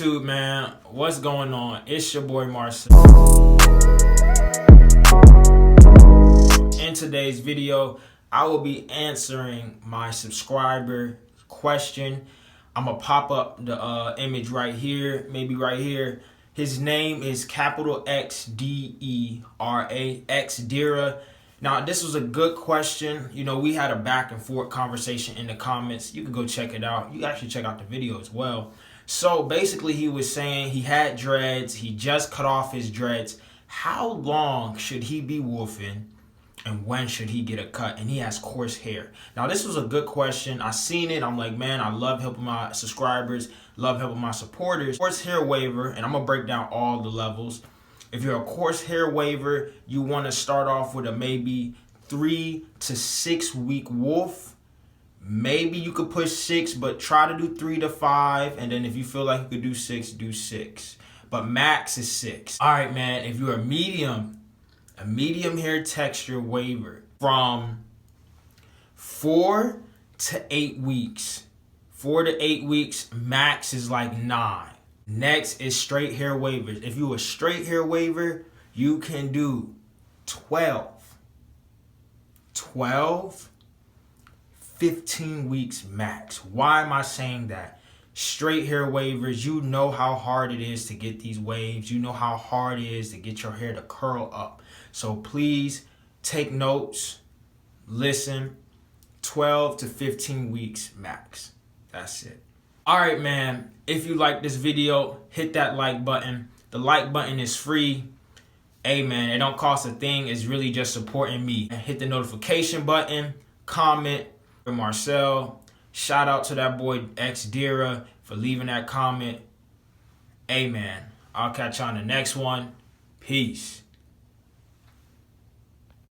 Dude, man, what's going on? It's your boy Marcel. In today's video, I will be answering my subscriber question. I'm gonna pop up the image right here, maybe right here. His name is capital XDERA, Xdera. Now, this was a good question. You know, we had a back and forth conversation in the comments. You can go check it out. You can actually check out the video as well. So basically, he was saying he had dreads. He just cut off his dreads. How long should he be wolfing? And when should he get a cut? And he has coarse hair. Now, this was a good question. I seen it. I'm like, man, I love helping my subscribers, love helping my supporters. Coarse hair waiver, and I'm going to break down all the levels. If you're a coarse hair waiver, you want to start off with a maybe 3 to 6 week wolf. Maybe you could push 6, but try to do 3 to 5. And then if you feel like you could do 6, do 6. But max is 6. All right, man, if you're a medium hair texture waiver from 4 to 8 weeks. 4 to 8 weeks, max is like 9. Next is straight hair waivers. If you're a straight hair waiver, you can do 12, 15 weeks max. Why am I saying that? Straight hair waivers, you know how hard it is to get these waves. You know how hard it is to get your hair to curl up. So please take notes, listen, 12 to 15 weeks max. That's it. All right, man, if you like this video, hit that like button. The like button is free. Hey, man, it don't cost a thing. It's really just supporting me. And hit the notification button, comment, Marcel. Shout out to that boy Xdera for leaving that comment. Hey, man, I'll catch you on the next one. Peace.